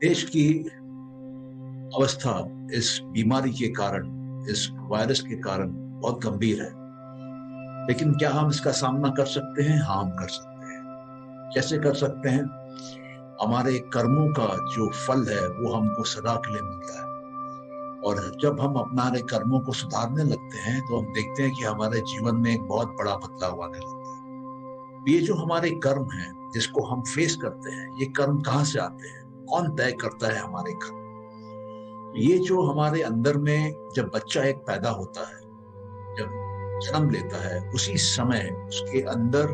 देश की अवस्था इस बीमारी के कारण, इस वायरस के कारण बहुत गंभीर है। लेकिन क्या हम इसका सामना कर सकते हैं? हाँ, हम कर सकते हैं। कैसे कर सकते हैं? हमारे कर्मों का जो फल है वो हमको सदा के लिए मिलता है। और जब हम अपने कर्मों को सुधारने लगते हैं तो हम देखते हैं कि हमारे जीवन में एक बहुत बड़ा बदलाव आने लगता है। ये जो हमारे कर्म हैं, जिसको हम फेस करते हैं, ये कर्म कहाँ से आते हैं? कौन तय करता है हमारे कर्म? ये जो हमारे अंदर में जब बच्चा एक पैदा होता है, जब जन्म लेता है, उसी समय उसके अंदर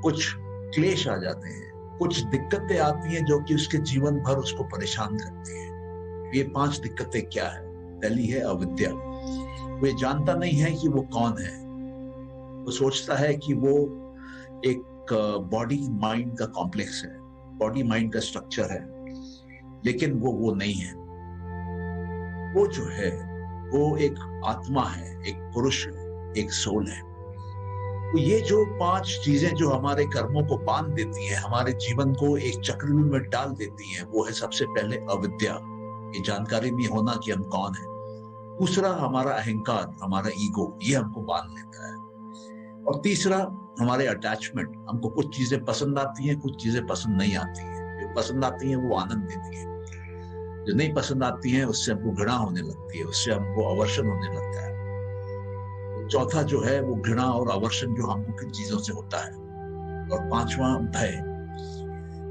कुछ क्लेश आ जाते हैं, कुछ दिक्कतें आती हैं जो कि उसके जीवन भर उसको परेशान करती हैं। ये 5 दिक्कतें क्या है? पहली है अविद्या। वो जानता नहीं है कि वो कौन है। वो सोचता है कि वो एक बॉडी माइंड का कॉम्प्लेक्स है, बॉडी माइंड का स्ट्रक्चर है, लेकिन वो नहीं है। वो जो है वो एक आत्मा है, एक पुरुष है, एक सोल है। तो ये जो 5 चीजें जो हमारे कर्मों को बांध देती हैं, हमारे जीवन को एक चक्रव्यूह में डाल देती हैं, वो है सबसे पहले अविद्या, ये जानकारी नहीं होना कि हम कौन है। दूसरा हमारा अहंकार, हमारा ईगो, ये हमको बांध लेता है। और तीसरा हमारे अटैचमेंट, हमको कुछ चीजें पसंद आती हैं, कुछ चीजें पसंद नहीं आती हैं। जो पसंद आती हैं वो आनंद देती है, जो नहीं पसंद आती हैं उससे हमको घृणा होने लगती है, उससे हमको अवर्षण होने लगता है। चौथा जो है वो घृणा और अवर्षण जो हमको किन चीजों से होता है। और 5वां भय।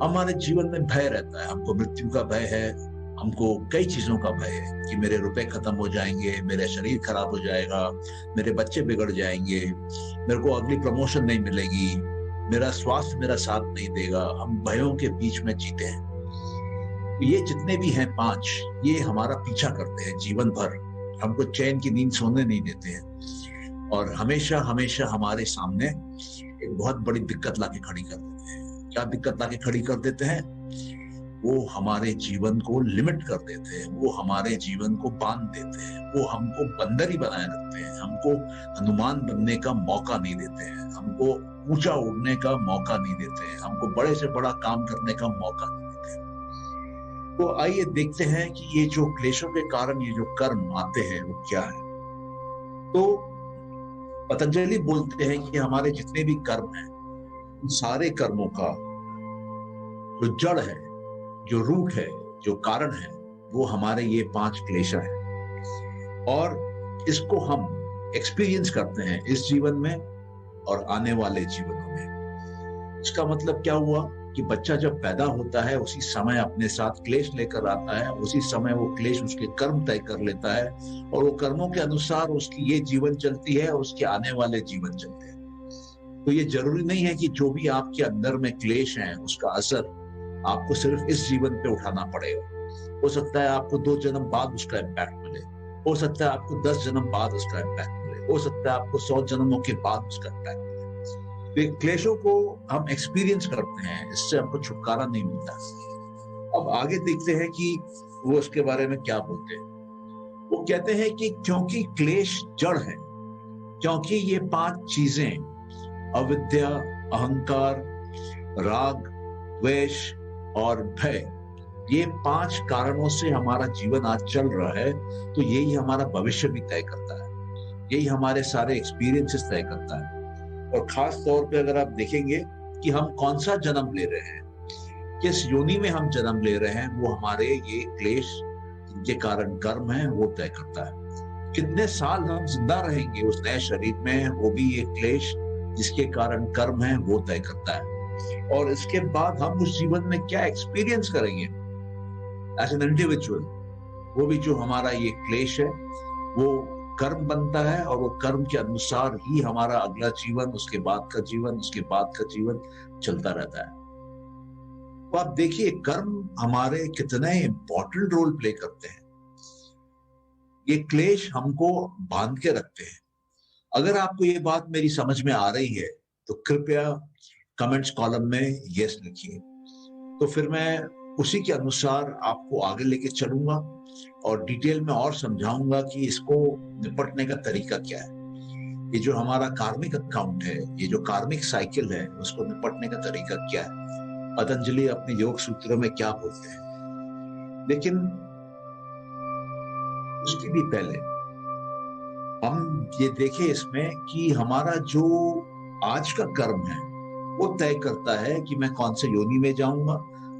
हमारे जीवन में भय रहता है, हमको मृत्यु का भय है, हमको कई चीजों का भय है कि मेरे रुपए खत्म हो जाएंगे, मेरा शरीर खराब हो जाएगा, मेरे बच्चे बिगड़ जाएंगे, मेरे को अगली प्रमोशन नहीं मिलेगी, मेरा स्वास्थ्य मेरा साथ नहीं देगा। हम भयों के बीच में जीते हैं। ये जितने भी हैं 5, ये हमारा पीछा करते हैं जीवन भर, हमको चैन की नींद सोने नहीं देते हैं और हमेशा हमेशा हमारे सामने एक बहुत बड़ी दिक्कत लाके खड़ी कर देते हैं। क्या दिक्कत लाके खड़ी कर देते हैं? वो हमारे जीवन को लिमिट कर देते हैं, वो हमारे जीवन को बांध देते हैं, वो हमको बंदर ही बनाए रखते हैं, हमको हनुमान बनने का मौका नहीं देते हैं, हमको ऊंचा उड़ने का मौका नहीं देते हैं, हमको बड़े से बड़ा काम करने का मौका नहीं देते हैं। तो आइए देखते हैं कि ये जो क्लेशों के कारण ये जो कर्म आते हैं वो क्या है। तो पतंजलि बोलते हैं कि हमारे जितने भी कर्म हैं, उन सारे कर्मों का जो जड़ है, जो रूट है, जो कारण है, वो हमारे ये 5 क्लेश हैं। और इसको हम एक्सपीरियंस करते हैं इस जीवन में और आने वाले जीवनों में। इसका मतलब क्या हुआ कि बच्चा जब पैदा होता है उसी समय अपने साथ क्लेश लेकर आता है, उसी समय वो क्लेश उसके कर्म तय कर लेता है और वो कर्मों के अनुसार उसकी ये जीवन चलती है और उसके आने वाले जीवन चलते हैं। तो ये जरूरी नहीं है कि जो भी आपके अंदर में क्लेश है उसका असर आपको सिर्फ इस जीवन पे उठाना पड़ेगा। हो सकता है आपको 2 जन्म बाद उसका इम्पैक्ट मिले, हो सकता है आपको 10 जन्म बाद उसका इम्पैक्ट मिले, हो सकता है आपको 100 जन्मों के बाद उसका इम्पैक्ट मिले। तो क्लेशों को हम एक्सपीरियंस करते हैं, इससे हमको छुटकारा नहीं मिलता। अब आगे देखते हैं कि वो उसके बारे में क्या बोलते हैं। वो कहते हैं कि क्योंकि क्लेश जड़ है, क्योंकि ये 5 चीजें अविद्या, अहंकार, राग, द्वेष और भय, ये 5 कारणों से हमारा जीवन आज चल रहा है, तो यही हमारा भविष्य भी तय करता है, यही हमारे सारे एक्सपीरियंसेस तय करता है। और खास तौर पे अगर आप देखेंगे कि हम कौन सा जन्म ले रहे हैं, किस योनि में हम जन्म ले रहे हैं, वो हमारे ये क्लेश जिनके कारण कर्म है वो तय करता है। कितने साल हम जिंदा रहेंगे उस नए शरीर में, वो भी ये क्लेश जिसके कारण कर्म है वो तय करता है। और इसके बाद हम उस जीवन में क्या एक्सपीरियंस करेंगे एज एन इंडिविजुअल, वो भी जो हमारा ये क्लेश है वो कर्म बनता है और वो कर्म के अनुसार ही हमारा अगला जीवन, उसके बाद का जीवन, उसके बाद का जीवन चलता रहता है। तो आप देखिए कर्म हमारे कितने इंपॉर्टेंट रोल प्ले करते हैं। ये क्लेश हमको बांध के रखते हैं। अगर आपको ये बात मेरी समझ में आ रही है तो कृपया कमेंट्स कॉलम में यस लिखिए, तो फिर मैं उसी के अनुसार आपको आगे लेके चलूंगा और डिटेल में और समझाऊंगा कि इसको निपटने का तरीका क्या है। ये जो हमारा कार्मिक अकाउंट है, ये जो कार्मिक साइकिल है, उसको निपटने का तरीका क्या है, पतंजलि अपने योग सूत्रों में क्या बोलते हैं। लेकिन उसके भी पहले हम ये देखें इसमें कि हमारा जो आज का कर्म है वो तय करता है कि मैं कौन से योनि में जाऊंगा,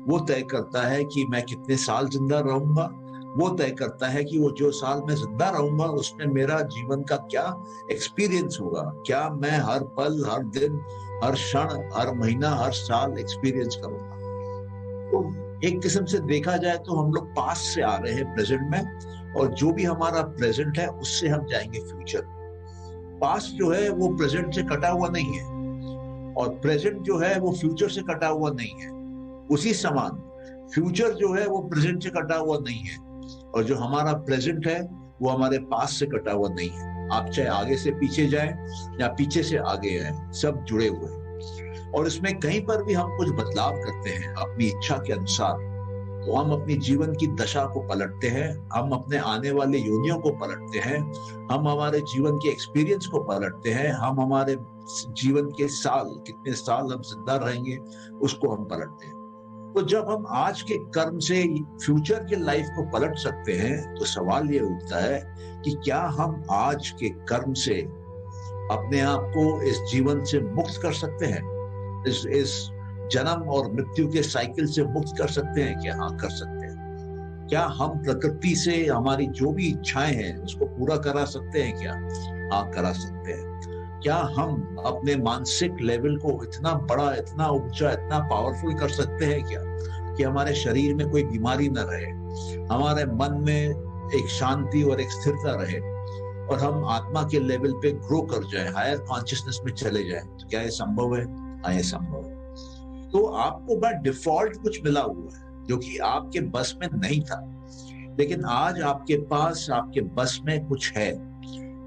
वो तय करता है कि मैं कितने साल जिंदा रहूंगा, वो तय करता है कि वो जो साल मैं जिंदा रहूंगा उसमें मेरा जीवन का क्या एक्सपीरियंस होगा, क्या मैं हर पल, हर दिन, हर क्षण, हर महीना, हर साल एक्सपीरियंस करूंगा। तो एक किस्म से देखा जाए तो हम लोग पास से आ रहे हैं प्रेजेंट में, और जो भी हमारा प्रेजेंट है उससे हम जाएंगे फ्यूचर। पास्ट जो है वो प्रेजेंट से कटा हुआ नहीं है, और प्रेजेंट जो है वो फ्यूचर से कटा हुआ नहीं है। उसी समान फ्यूचर जो है वो प्रेजेंट से कटा हुआ नहीं है, और जो हमारा प्रेजेंट है वो हमारे पास से कटा हुआ नहीं है। आप चाहे आगे से पीछे जाएं या पीछे से आगे आए, सब जुड़े हुए हैं। और इसमें कहीं पर भी हम कुछ बदलाव करते हैं अपनी इच्छा के अनुसार, तो हम अपनी जीवन की दशा को पलटते हैं, हम अपने आने वाले योनियों को पलटते हैं, हम हमारे जीवन के एक्सपीरियंस को पलटते हैं, हम हमारे जीवन के साल, कितने साल हम जिंदा रहेंगे उसको हम पलटते हैं। तो जब हम आज के कर्म से फ्यूचर के लाइफ को पलट सकते हैं, तो सवाल ये उठता है कि क्या हम आज के कर्म से अपने आप को इस जीवन से मुक्त कर सकते हैं, इस जन्म और मृत्यु के साइकिल से मुक्त कर सकते हैं? क्या? हाँ, कर सकते हैं। क्या हम प्रकृति से हमारी जो भी इच्छाएं हैं उसको पूरा करा सकते हैं? क्या? हाँ, करा सकते हैं। क्या हम अपने मानसिक लेवल को इतना बड़ा, इतना ऊंचा, इतना पावरफुल कर सकते हैं क्या कि हमारे शरीर में कोई बीमारी न रहे, हमारे मन में एक शांति और एक स्थिरता रहे, और हम आत्मा के लेवल पे ग्रो कर जाए, हायर कॉन्शियसनेस में चले जाए? तो क्या ये संभव है? हाँ, ये संभव है। तो आपको बाय डिफॉल्ट कुछ मिला हुआ है जो कि आपके बस में नहीं था, लेकिन आज आपके पास, आपके बस में कुछ है।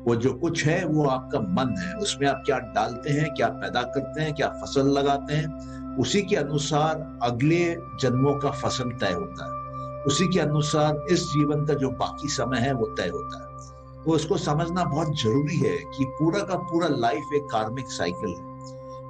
वो जो कुछ है वो आपका मन है। उसमें आप क्या डालते हैं, क्या पैदा करते हैं, क्या फसल लगाते हैं, उसी के अनुसार अगले जन्मों का फसल तय होता है। उसी के अनुसार इस जीवन का जो बाकी समय है वो तय होता है। तो इसको समझना बहुत जरूरी है कि पूरा का पूरा लाइफ एक कार्मिक साइकिल है,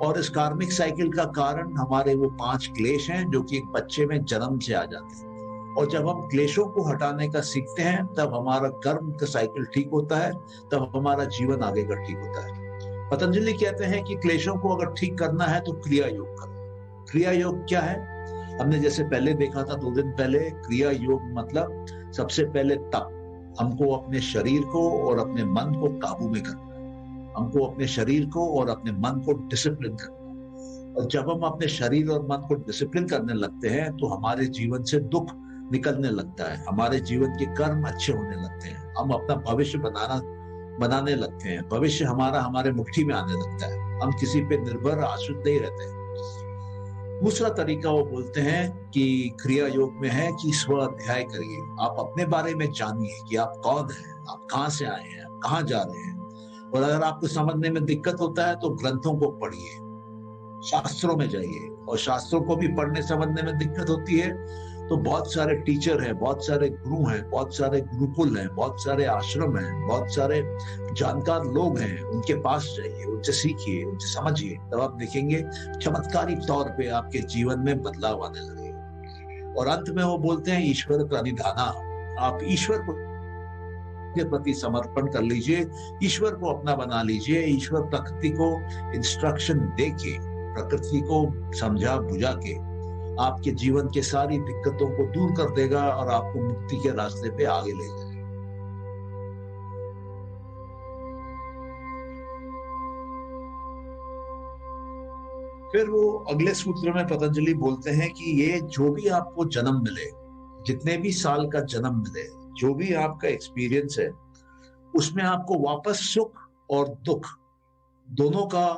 और इस कार्मिक साइकिल का कारण हमारे वो 5 क्लेश हैं जो कि एक बच्चे में जन्म से आ जाते हैं। और जब हम क्लेशों को हटाने का सीखते हैं तब हमारा कर्म का साइकिल ठीक होता है, तब हमारा जीवन आगे का ठीक होता है। पतंजलि कहते हैं कि क्लेशों को अगर ठीक करना है तो क्रिया योग करो। क्रिया योग क्या है? हमने जैसे पहले देखा था 2 दिन पहले, क्रिया योग मतलब सबसे पहले तप। हमको अपने शरीर को और अपने मन को काबू में करना है, हमको अपने शरीर को और अपने मन को डिसिप्लिन करना है। और जब हम अपने शरीर और मन को डिसिप्लिन करने लगते हैं तो हमारे जीवन से दुख निकलने लगता है, हमारे जीवन के कर्म अच्छे होने लगते हैं, हम अपना भविष्य बनाने लगते हैं, भविष्य हमारा हमारे मुट्ठी में आने लगता है, हम किसी पे निर्भर आश्रित नहीं रहते। दूसरा तरीका वो बोलते हैं कि क्रिया योग में है कि स्व अध्याय करिए। आप अपने बारे में जानिए कि आप कौन हैं, आप कहाँ से आए हैं, आप कहाँ जा रहे हैं। और अगर आपको समझने में दिक्कत होता है तो ग्रंथों को पढ़िए, शास्त्रों में जाइए। और शास्त्रों को भी पढ़ने समझने में दिक्कत होती है तो बहुत सारे टीचर हैं, बहुत सारे गुरु हैं, बहुत सारे गुरुकुल हैं, बहुत सारे आश्रम हैं, बहुत सारे जानकार लोग हैं, उनके पास जाइए, उनसे सीखिए, उनसे समझिए। तब आप देखेंगे चमत्कारी तौर पे आपके जीवन में बदलाव आने लगेगा। और अंत में वो बोलते हैं ईश्वर प्रणिधाना। आप ईश्वर को के प्रति समर्पण कर लीजिए, ईश्वर को अपना बना लीजिए। ईश्वर प्रकृति को इंस्ट्रक्शन देके, प्रकृति को समझा बुझा के आपके जीवन के सारी दिक्कतों को दूर कर देगा और आपको मुक्ति के रास्ते पे आगे ले जाएगा। फिर वो अगले सूत्र में पतंजलि बोलते हैं कि ये जो भी आपको जन्म मिले, जितने भी साल का जन्म मिले, जो भी आपका एक्सपीरियंस है, उसमें आपको वापस सुख और दुख दोनों का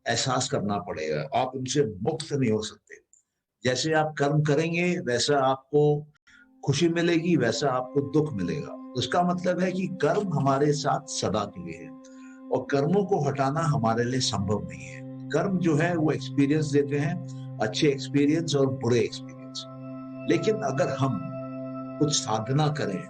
एहसास करना पड़ेगा। आप उनसे मुक्त नहीं हो सकते। जैसे आप कर्म करेंगे वैसा आपको खुशी मिलेगी, वैसा आपको दुख मिलेगा। उसका मतलब है कि कर्म हमारे साथ सदा के लिए है और कर्मों को हटाना हमारे लिए संभव नहीं है। कर्म जो है वो एक्सपीरियंस देते हैं, अच्छे एक्सपीरियंस और बुरे एक्सपीरियंस। लेकिन अगर हम कुछ साधना करें,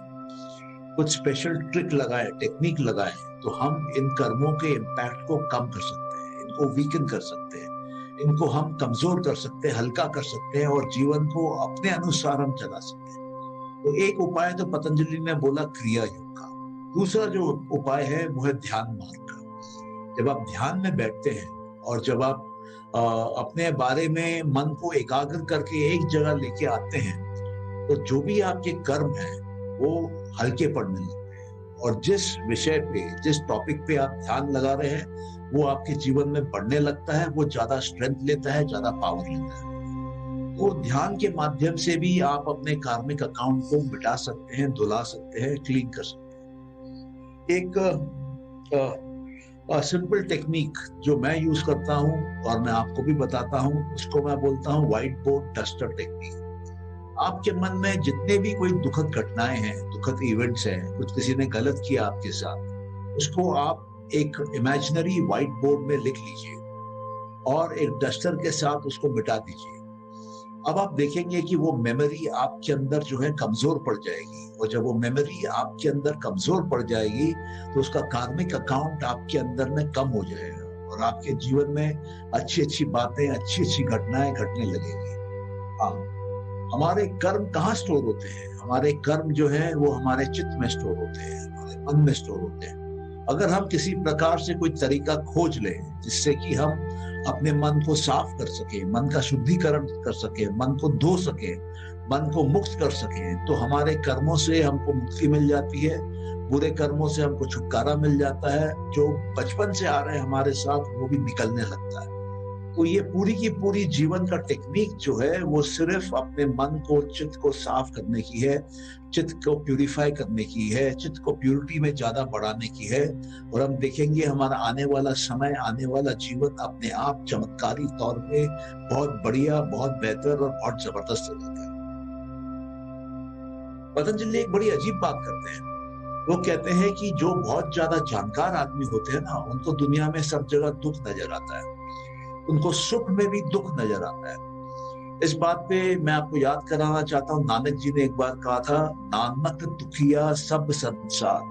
कुछ स्पेशल ट्रिक लगाएं, टेक्निक लगाएं, तो हम इन कर्मों के इम्पैक्ट को कम कर सकते हैं, इनको वीकन कर सकते हैं, इनको हम कमजोर कर सकते हैं, हल्का कर सकते हैं और जीवन को अपने अनुसार हम चला सकते हैं। तो एक उपाय तो पतंजलि ने बोला क्रिया योग का। दूसरा जो उपाय है वो है ध्यान मार्ग का। जब आप ध्यान में बैठते हैं और जब आप अपने बारे में मन को एकाग्र करके एक जगह लेके आते हैं, तो जो भी आपके कर्म है वो हल्के पड़ने लगते हैं, और जिस विषय पे, जिस टॉपिक पे आप ध्यान लगा रहे हैं वो आपके जीवन में बढ़ने लगता है, वो ज्यादा स्ट्रेंथ लेता है, ज्यादा पावर लेता है। तो ध्यान के माध्यम से भी आप अपने कार्मिक अकाउंट को मिटा सकते हैं, धुला सकते हैं, क्लीन कर सकते हैं। एक सिंपल टेक्निक जो मैं यूज करता हूं और मैं आपको भी बताता हूं, उसको मैं बोलता हूं व्हाइट बोर्ड डस्टर टेक्निक। आपके मन में जितने भी कोई दुखद घटनाएं हैं, दुखद इवेंट्स हैं, कुछ किसी ने गलत किया आपके साथ, उसको आप एक इमेजिनरी व्हाइट बोर्ड में लिख लीजिए और एक डस्टर के साथ उसको मिटा दीजिए। अब आप देखेंगे कि वो मेमोरी आपके अंदर जो है कमजोर पड़ जाएगी, और जब वो मेमोरी आपके अंदर कमजोर पड़ जाएगी तो उसका कार्मिक अकाउंट आपके अंदर में कम हो जाएगा, और आपके जीवन में अच्छी अच्छी बातें, अच्छी अच्छी घटनाएं घटने लगेंगी। हाँ, हमारे कर्म कहाँ स्टोर होते हैं? हमारे कर्म जो है वो हमारे चित्त में स्टोर होते हैं, हमारे मन में स्टोर होते हैं। अगर हम किसी प्रकार से कोई तरीका खोज लें जिससे कि हम अपने मन को साफ कर सके, मन का शुद्धिकरण कर सके, मन को धो सके, मन को मुक्त कर सके, तो हमारे कर्मों से हमको मुक्ति मिल जाती है, बुरे कर्मों से हमको छुटकारा मिल जाता है, जो बचपन से आ रहे हैं हमारे साथ वो भी निकलने लगता है। तो ये पूरी की पूरी जीवन का टेक्निक जो है वो सिर्फ अपने मन को, चित्त को साफ करने की है, चित्त को प्यूरिफाई करने की है, चित्त को प्यूरिटी में ज्यादा बढ़ाने की है। और हम देखेंगे हमारा आने वाला समय, आने वाला जीवन अपने आप चमत्कारी तौर पे बहुत बढ़िया, बहुत बेहतर और बहुत जबरदस्त हो जाता है। पतंजलि एक बड़ी अजीब बात करते हैं। वो कहते हैं कि जो बहुत ज्यादा जानकार आदमी होते हैं ना, उनको दुनिया में सब जगह दुख नजर आता है, उनको सुख में भी दुख नजर आता है। इस बात पे मैं आपको याद कराना चाहता हूँ, नानक जी ने एक बार कहा था, नानक दुखिया सब संसार।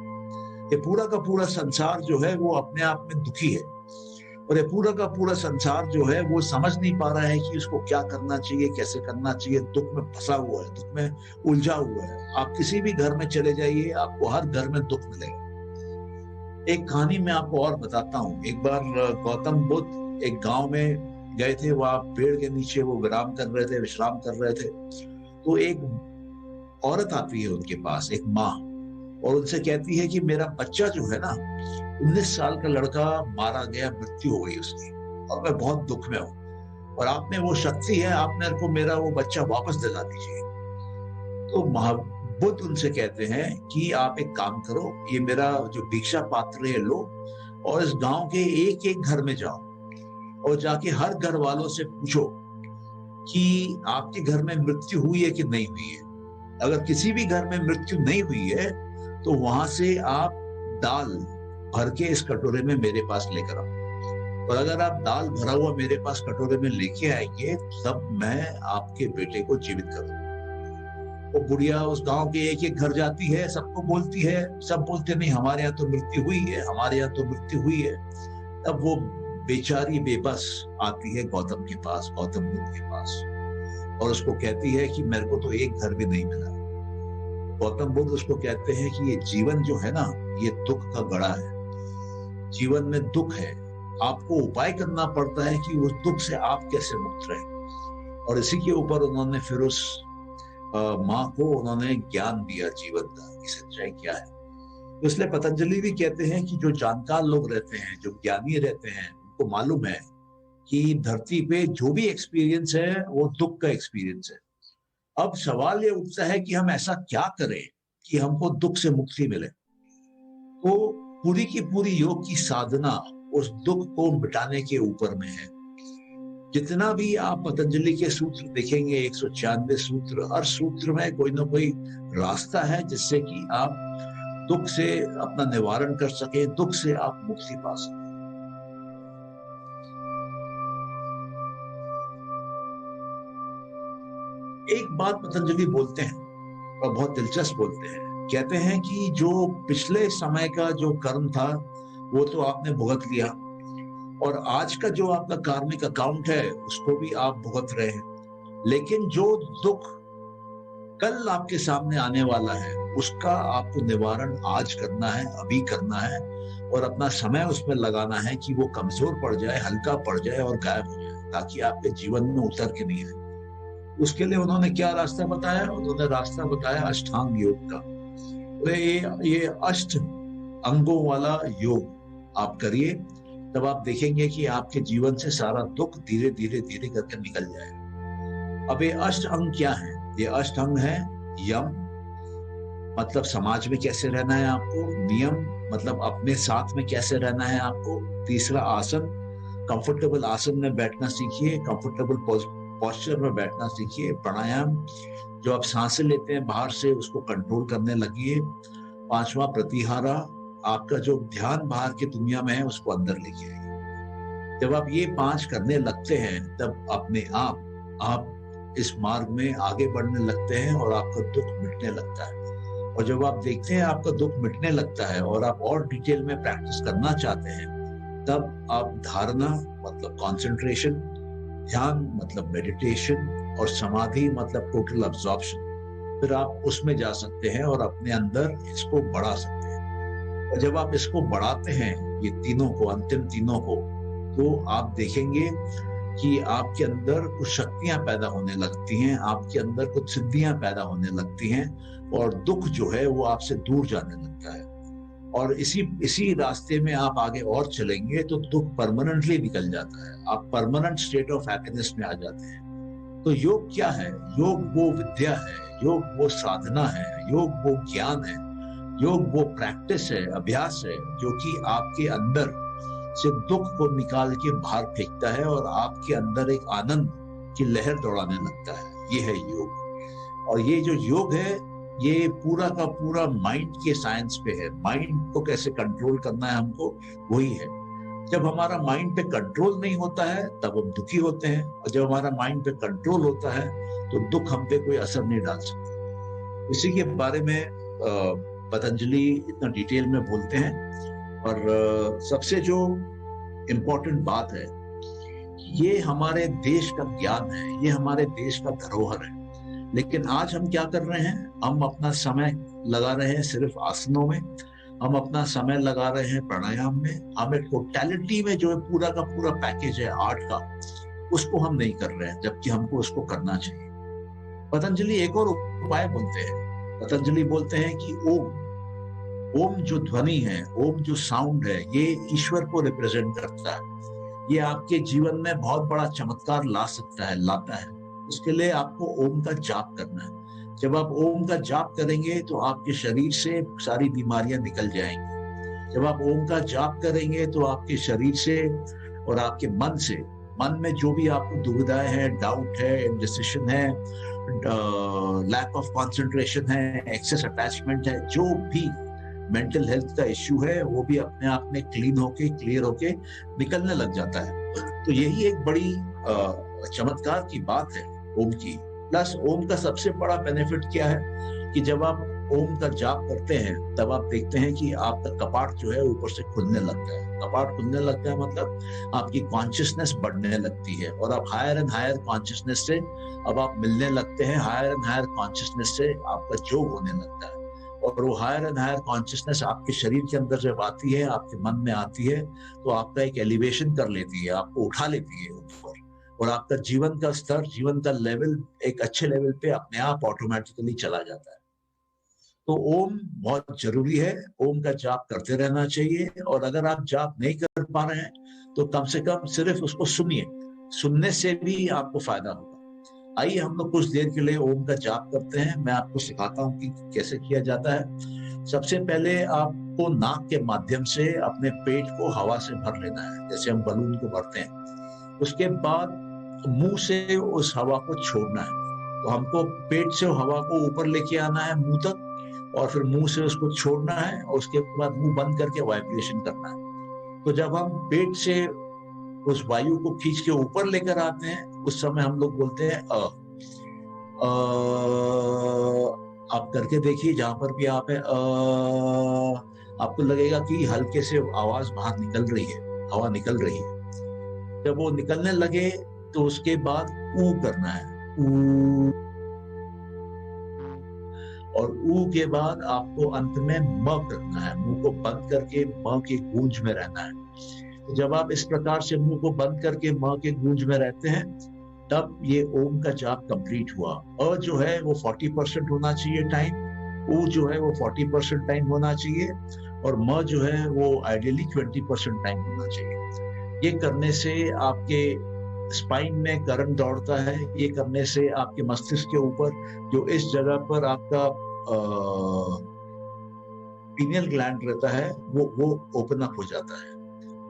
ये पूरा का पूरा संसार जो है वो अपने आप में दुखी है, और ये पूरा का पूरा संसार जो है वो समझ नहीं पा रहा है कि उसको क्या करना चाहिए, कैसे करना चाहिए। दुख में फंसा हुआ है, दुख में उलझा हुआ है। आप किसी भी घर में चले जाइए, आपको हर घर में दुख मिलेगा। एक कहानी मैं आपको और बताता हूँ। एक बार गौतम बुद्ध एक गांव में गए थे, वहां पेड़ के नीचे वो विश्राम कर रहे थे। तो एक औरत आती है उनके पास, एक माँ, और उनसे कहती है कि मेरा बच्चा जो है ना, 19 साल का लड़का मारा गया, मृत्यु हो गई उसकी, और मैं बहुत दुख में हूँ, और आप में वो शक्ति है, आप मेरे को मेरा वो बच्चा वापस दिला दीजिए। तो बुद्ध उनसे कहते हैं कि आप एक काम करो, ये मेरा जो भिक्षा पात्र है लो, और इस गांव के एक एक घर में जाओ और जाके हर घर वालों से पूछो कि आपके घर में मृत्यु हुई है कि नहीं हुई है। अगर किसी भी घर में मृत्यु नहीं हुई है तो वहां से आप दाल भर के इस कटोरे में मेरे पास लेकर आओ, और अगर आप दाल भरा हुआ मेरे पास कटोरे में लेके आएंगे तब मैं आपके बेटे को जीवित करूंगा। वो बुढ़िया उस गांव के एक एक घर जाती है, सबको बोलती है, सब बोलते नहीं हमारे यहाँ तो मृत्यु हुई है, हमारे यहाँ तो मृत्यु हुई है। तब वो बेचारी बेबस आती है गौतम के पास, गौतम बुद्ध के पास, और उसको कहती है कि मेरे को तो एक घर भी नहीं मिला। गौतम बुद्ध उसको कहते हैं कि ये जीवन जो है ना, ये दुख का गड़ा है, जीवन में दुख है, आपको उपाय करना पड़ता है कि उस दुख से आप कैसे मुक्त रहे। और इसी के ऊपर उन्होंने फिर उस माँ को उन्होंने ज्ञान दिया जीवन का कि सच्चाई क्या है। तो इसलिए पतंजलि भी कहते हैं कि जो जानकार लोग रहते हैं, जो ज्ञानी रहते हैं, उनको मालूम है कि धरती पे जो भी एक्सपीरियंस है वो दुख का एक्सपीरियंस है। अब सवाल ये उठता है कि हम ऐसा क्या करें कि हमको दुख से मुक्ति मिले। तो पूरी की पूरी योग की साधना उस दुख को मिटाने के ऊपर में है। जितना भी आप पतंजलि के सूत्र देखेंगे, 196 सूत्र, हर सूत्र में कोई ना कोई रास्ता है जिससे कि आप दुख से अपना निवारण कर सके, दुख से आप मुक्ति पा सके। एक बात पतंजलि बोलते हैं और बहुत दिलचस्प बोलते हैं, कहते हैं कि जो पिछले समय का जो कर्म था वो तो आपने भुगत लिया, और आज का जो आपका कार्मिक अकाउंट है उसको भी आप भुगत रहे हैं, लेकिन जो दुख कल आपके सामने आने वाला है, उसका आपको निवारण आज करना है, अभी करना है, और अपना समय उसमें लगाना है कि वो कमजोर पड़ जाए, हल्का पड़ जाए और गायब हो जाए, ताकि आपके जीवन में उतर के नहीं आए। उसके लिए उन्होंने क्या रास्ता बताया? उन्होंने रास्ता बताया अष्टांग योग का। ये अष्ट अंगों वाला योग आप करिए, तब आप देखेंगे कि आपके जीवन से सारा दुख धीरे धीरे धीरे करके निकल जाए। अब ये अष्ट अंग क्या है? ये अष्ट अंग है यम, मतलब समाज में कैसे रहना है आपको। नियम, मतलब अपने साथ में कैसे रहना है आपको। तीसरा आसन, कंफर्टेबल आसन में बैठना सीखिए, कंफर्टेबल पोस्चर में बैठना सीखिए। प्राणायाम, जो आप सांसें लेते हैं बाहर से, उसको कंट्रोल करने लगिए। पांचवा प्रतिहारा, आपका जो ध्यान बाहर की दुनिया में है उसको अंदर लेके आइए। जब आप ये 5 करने लगते हैं, तब अपने आप इस मार्ग में आगे बढ़ने लगते हैं और आपका दुख मिटने लगता है। और जब आप देखते हैं आपका दुख मिटने लगता है और आप और डिटेल में प्रैक्टिस करना चाहते हैं, तब आप धारणा मतलब कंसंट्रेशन, ध्यान मतलब मेडिटेशन, और समाधि मतलब टोटल अब्जॉर्प्शन, फिर आप उसमें जा सकते हैं और अपने अंदर इसको बढ़ा सकते हैं। और जब आप इसको बढ़ाते हैं, ये तीनों को, अंतिम तीनों को, तो आप देखेंगे कि आपके अंदर कुछ शक्तियां पैदा होने लगती हैं, आपके अंदर कुछ सिद्धियां पैदा होने लगती हैं, और दुख जो है वो आपसे दूर जाने लगता है। और इसी रास्ते में आप आगे और चलेंगे तो दुख परमानेंटली निकल जाता है, आप परमानेंट स्टेट ऑफ हैप्पीनेस में आ जाते हैं। तो योग क्या है? योग वो विद्या है, योग वो साधना है, योग वो ज्ञान है, योग वो प्रैक्टिस है, अभ्यास है, जो कि आपके अंदर से दुख को निकाल के बाहर फेंकता है और आपके अंदर एक आनंद की लहर दौड़ाने लगता है। ये है योग। और ये जो योग है, ये पूरा का पूरा माइंड के साइंस पे है। माइंड को कैसे कंट्रोल करना है हमको, वही है। जब हमारा माइंड पे कंट्रोल नहीं होता है, तब हम दुखी होते हैं, और जब हमारा माइंड पे कंट्रोल होता है, तो दुख हम पे कोई असर नहीं डाल सकता। इसी के बारे में पतंजलि इतना डिटेल में बोलते हैं। और सबसे जो इम्पोर्टेंट बात है, ये हमारे देश का ज्ञान है, ये हमारे देश का धरोहर है। लेकिन आज हम क्या कर रहे हैं? हम अपना समय लगा रहे हैं सिर्फ आसनों में, हम अपना समय लगा रहे हैं प्राणायाम में, हमें टोटलिटी में जो है पूरा का पूरा पैकेज है आर्ट का, उसको हम नहीं कर रहे हैं, जबकि हमको उसको करना चाहिए। पतंजलि एक और उपाय बोलते हैं। पतंजलि बोलते हैं कि ओम जो ध्वनि है, ओम जो साउंड है, ये ईश्वर को रिप्रेजेंट करता है। ये आपके जीवन में बहुत बड़ा चमत्कार ला सकता है, लाता है। उसके लिए आपको ओम का जाप करना है। जब आप ओम का जाप करेंगे तो आपके शरीर से सारी बीमारियां निकल जाएंगी। जब आप ओम का जाप करेंगे तो आपके शरीर से और आपके मन से, मन में जो भी आपको दुविधाएं हैं, डाउट है, इंडिसिशन है, लैक ऑफ कंसंट्रेशन है, एक्सेस अटैचमेंट है, जो भी मेंटल हेल्थ का इश्यू है, वो भी अपने आप में क्लीन होके, क्लियर होके निकलने लग जाता है। तो यही एक बड़ी चमत्कार की बात है ओम की। प्लस ओम का सबसे बड़ा बेनिफिट क्या है कि जब आप ओम का जाप करते हैं, तब आप देखते हैं कि आपका कपाट जो है ऊपर से खुलने लगता है। कपाट खुलने लगता है मतलब आपकी कॉन्शियसनेस बढ़ने लगती है, और आप हायर एंड हायर कॉन्शियसनेस से अब आप मिलने लगते हैं। हायर एंड हायर कॉन्शियसनेस से आपका जोग होने लगता है, और वो हायर एंड हायर कॉन्शियसनेस आपके शरीर के अंदर जब आती है, आपके मन में आती है, तो आपका एक एलिवेशन कर लेती है, आपको उठा लेती है ऊपर, और आपका जीवन का स्तर, जीवन का लेवल एक अच्छे लेवल पे अपने आप ऑटोमेटिकली चला जाता है। तो ओम बहुत जरूरी है, ओम का जाप करते रहना चाहिए। और अगर आप जाप नहीं कर पा रहे हैं, तो कम से कम सिर्फ उसको सुनिए, सुनने से भी आपको फायदा होगा। आइए हम लोग कुछ देर के लिए ओम का जाप करते हैं। मैं आपको सिखाता हूं कि कैसे किया जाता है। सबसे पहले आपको नाक के माध्यम से अपने पेट को हवा से भर लेना है, जैसे हम बलून को भरते हैं। उसके बाद मुंह से उस हवा को छोड़ना है। तो हमको पेट से हवा को ऊपर लेके आना है मुंह तक, और फिर मुंह से उसको छोड़ना है, और उसके बाद मुंह बंद करके वाइब्रेशन करना है। तो जब हम पेट से उस वायु को खींच के ऊपर लेकर आते हैं, उस समय हम लोग बोलते हैं अ। आप करके देखिए, जहां पर भी आप है आपको लगेगा कि हल्के से आवाज बाहर निकल रही है, हवा निकल रही है। जब वो निकलने लगे तो उसके बाद ऊ करना है, ऊ। और ऊ के बाद आपको अंत में म करना है, मुंह को बंद करके म की गूंज में रहना है। तो जब आप इस प्रकार से मुंह को बंद करके म के गूंज में रहते हैं, तब ये ओम का जाप कंप्लीट हुआ। अ जो है वो 40% होना चाहिए टाइम, ऊ जो है वो 40% टाइम होना चाहिए, और म जो है वो आइडियली 20% टाइम होना चाहिए। ये करने से आपके स्पाइन में करंट दौड़ता है। ये करने से आपके मस्तिष्क के ऊपर, जो इस जगह पर आपका पीनियल ग्लैंड रहता है, वो ओपन अप हो जाता है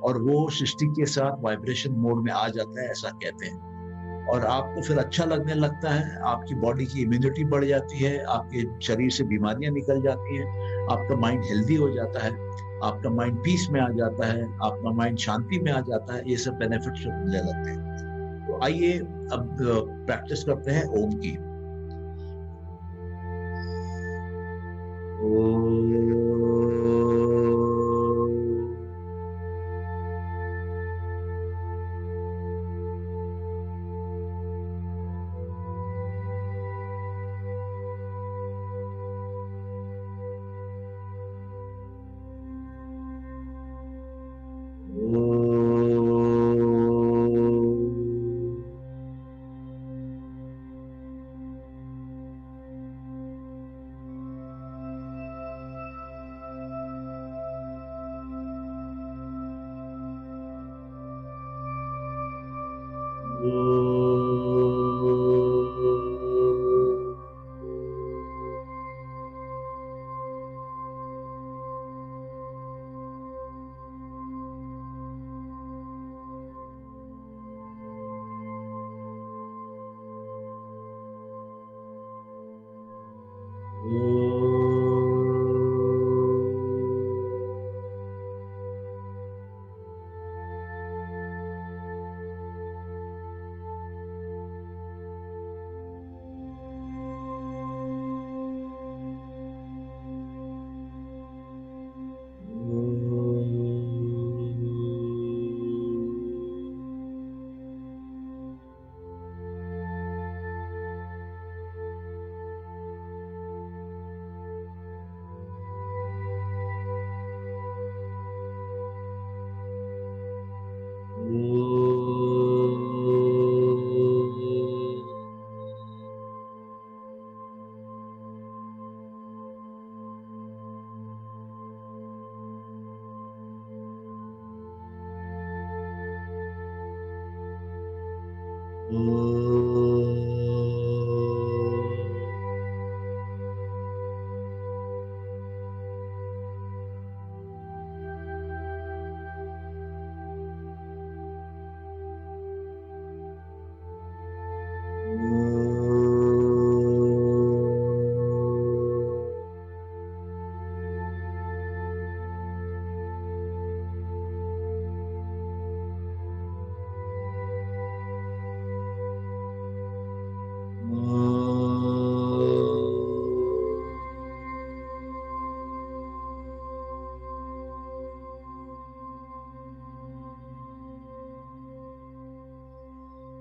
और वो सृष्टि के साथ वाइब्रेशन मोड में आ जाता है, ऐसा कहते हैं। और आपको फिर अच्छा लगने लगता है, आपकी बॉडी की इम्यूनिटी बढ़ जाती है, आपके शरीर से बीमारियां निकल जाती हैं, आपका माइंड हेल्दी हो जाता है, आपका माइंड पीस में आ जाता है, आपका माइंड शांति में आ जाता है। ये सब बेनिफिट्स मिलने लगते हैं। तो आइए अब प्रैक्टिस करते हैं ओम की।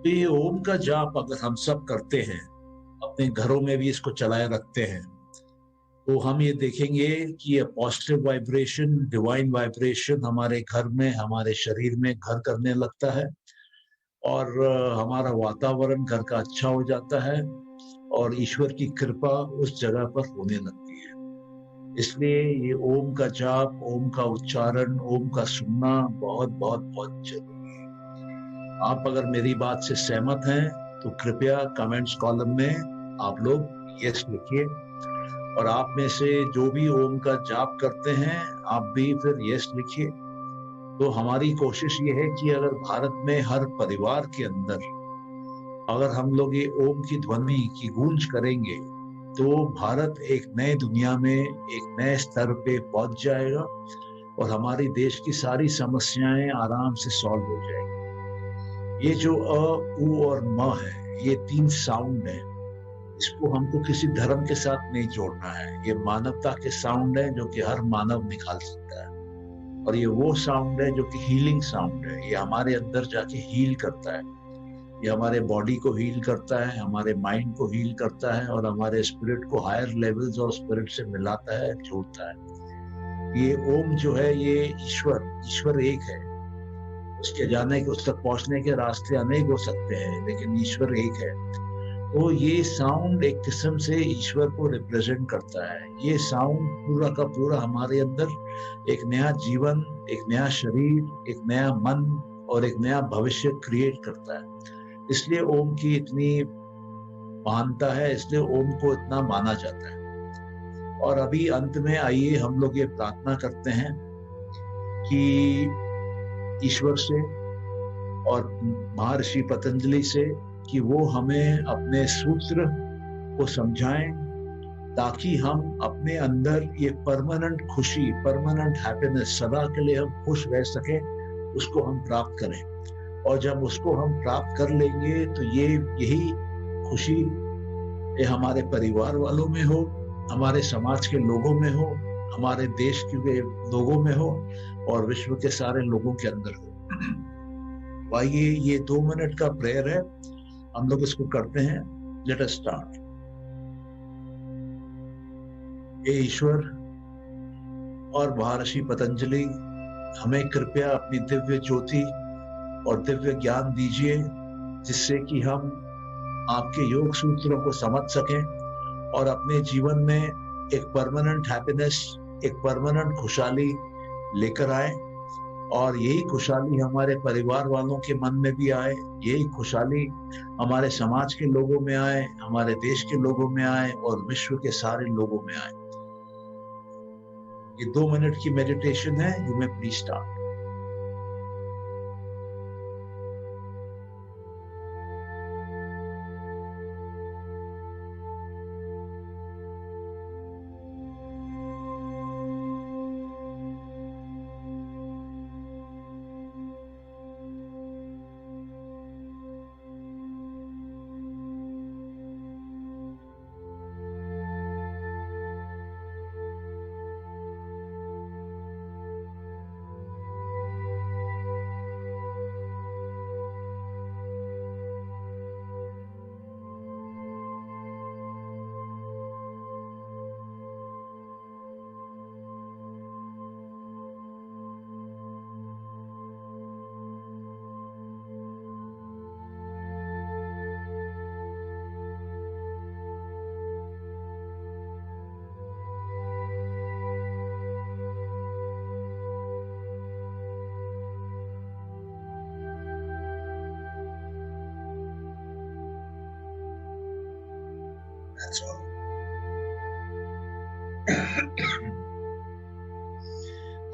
तो ये ओम का जाप अगर हम सब करते हैं, अपने घरों में भी इसको चलाए रखते हैं, तो हम ये देखेंगे कि ये पॉजिटिव वाइब्रेशन, डिवाइन वाइब्रेशन हमारे घर में, हमारे शरीर में घर करने लगता है, और हमारा वातावरण घर का अच्छा हो जाता है, और ईश्वर की कृपा उस जगह पर होने लगती है। इसलिए ये ओम का जाप, ओम का उच्चारण, ओम का सुनना बहुत बहुत बहुत जरूरी है। आप अगर मेरी बात से सहमत हैं तो कृपया कमेंट्स कॉलम में आप लोग यस लिखिए, और आप में से जो भी ओम का जाप करते हैं, आप भी फिर यस लिखिए। तो हमारी कोशिश ये है कि अगर भारत में हर परिवार के अंदर अगर हम लोग ये ओम की ध्वनि की गूंज करेंगे, तो भारत एक नए दुनिया में, एक नए स्तर पे पहुंच जाएगा, और हमारी देश की सारी समस्याएं आराम से सॉल्व हो जाएगी। ये जो अ, उ और म है, ये 3 साउंड है, इसको हमको किसी धर्म के साथ नहीं जोड़ना है। ये मानवता के साउंड है जो कि हर मानव निकाल सकता है, और ये वो साउंड है जो कि हीलिंग साउंड है। ये हमारे अंदर जाके हील करता है। ये हमारे बॉडी को हील करता है, हमारे माइंड को हील करता है और हमारे स्पिरिट को हायर लेवल्स और स्पिरिट से मिलाता है, जोड़ता है। ये ओम जो है ये ईश्वर एक है। उसके जाने के, उस तक पहुंचने के रास्ते अनेक हो सकते हैं, लेकिन ईश्वर एक है। तो ये साउंड एक किस्म से ईश्वर को रिप्रेजेंट करता है। ये साउंड पूरा का पूरा हमारे अंदर एक नया जीवन, एक नया शरीर, एक नया मन और एक नया भविष्य क्रिएट करता है। इसलिए ओम की इतनी महानता है, इसलिए ओम को इतना माना जाता है। और अभी अंत में आइए हम लोग ये प्रार्थना करते हैं कि ईश्वर से और महर्षि पतंजलि से कि वो हमें अपने सूत्र को समझाएं, ताकि हम अपने अंदर ये परमानेंट खुशी, परमानेंट हैप्पीनेस, सदा के लिए हम खुश रह सकें, उसको हम प्राप्त करें। और जब उसको हम प्राप्त कर लेंगे तो यही खुशी ये हमारे परिवार वालों में हो, हमारे समाज के लोगों में हो, हमारे देश के लोगों में हो और विश्व के सारे लोगों के अंदर हो। आइए, ये 2 मिनट का प्रेयर है, हम लोग इसको करते हैं। Let us start. हे ईश्वर और महर्षि पतंजलि, हमें कृपया अपनी दिव्य ज्योति और दिव्य ज्ञान दीजिए, जिससे कि हम आपके योग सूत्रों को समझ सकें और अपने जीवन में एक परमानेंट हैप्पीनेस, एक परमानेंट खुशहाली लेकर आए। और यही खुशहाली हमारे परिवार वालों के मन में भी आए, यही खुशहाली हमारे समाज के लोगों में आए, हमारे देश के लोगों में आए और विश्व के सारे लोगों में आए। ये 2 मिनट की मेडिटेशन है। You may please start. That's all.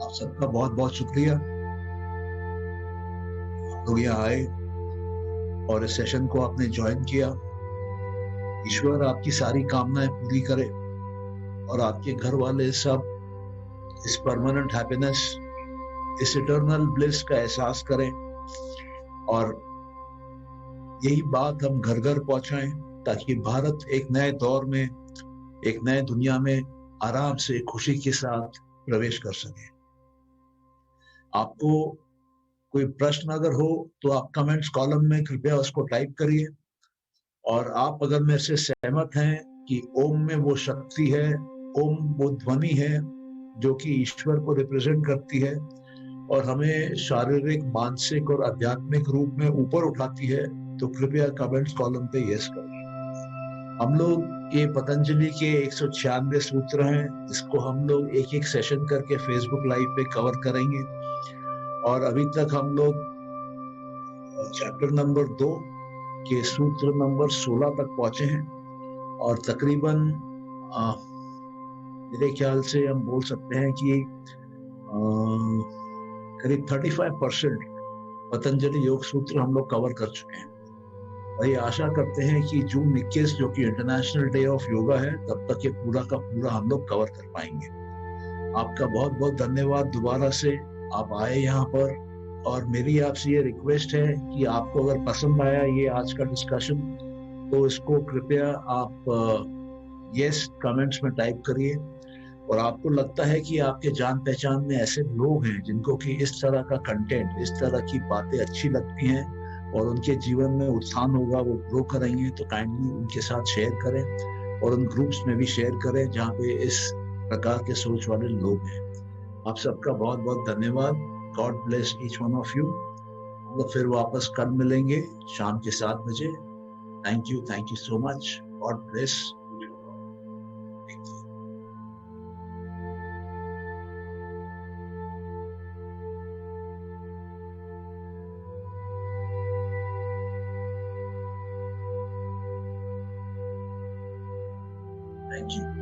आप सबका बहुत बहुत शुक्रिया। आप लोग यहाँ आए और इस सेशन को आपने ज्वाइन किया। ईश्वर आपकी सारी कामनाएं पूरी करे और आपके घर वाले सब इस परमानेंट हैप्पीनेस, इस इटर्नल ब्लिस का एहसास करें और यही बात हम घर घर पहुंचाएं, ताकि भारत एक नए दौर में, एक नए दुनिया में आराम से खुशी के साथ प्रवेश कर सके। आपको कोई प्रश्न अगर हो तो आप कमेंट्स कॉलम में कृपया उसको टाइप करिए। और आप अगर मेरे से सहमत हैं कि ओम में वो शक्ति है, ओम वो ध्वनि है जो कि ईश्वर को रिप्रेजेंट करती है और हमें शारीरिक, मानसिक और आध्यात्मिक रूप में ऊपर उठाती है, तो कृपया कमेंट्स कॉलम पे यस करें। हम लोग ये पतंजलि के 196 सूत्र हैं, इसको हम लोग एक एक सेशन करके फेसबुक लाइव पे कवर करेंगे। और अभी तक हम लोग चैप्टर नंबर 2 के सूत्र नंबर 16 तक पहुंचे हैं और तकरीबन मेरे ख्याल से हम बोल सकते हैं कि करीब 35% पतंजलि योग सूत्र हम लोग कवर कर चुके हैं। और ये आशा करते हैं कि जून 21 जो कि इंटरनेशनल डे ऑफ योगा है, तब तक ये पूरा का पूरा हम लोग कवर कर पाएंगे। आपका बहुत बहुत धन्यवाद दोबारा से आप आए यहाँ पर। और मेरी आपसे ये रिक्वेस्ट है कि आपको अगर पसंद आया ये आज का डिस्कशन, तो इसको कृपया आप यस कमेंट्स में टाइप करिए। और आपको लगता है कि आपके जान पहचान में ऐसे लोग हैं जिनको कि इस तरह का कंटेंट, इस तरह की बातें अच्छी लगती हैं, और उनके जीवन में उत्थान होगा, वो ग्रो करेंगे, तो काइंडली उनके साथ शेयर करें और उन ग्रुप्स में भी शेयर करें जहाँ पे इस प्रकार के सोच वाले लोग हैं। आप सबका बहुत बहुत धन्यवाद। God bless each one of you. तो फिर वापस कल मिलेंगे शाम के 7 बजे। Thank you so much. God bless. Thank you.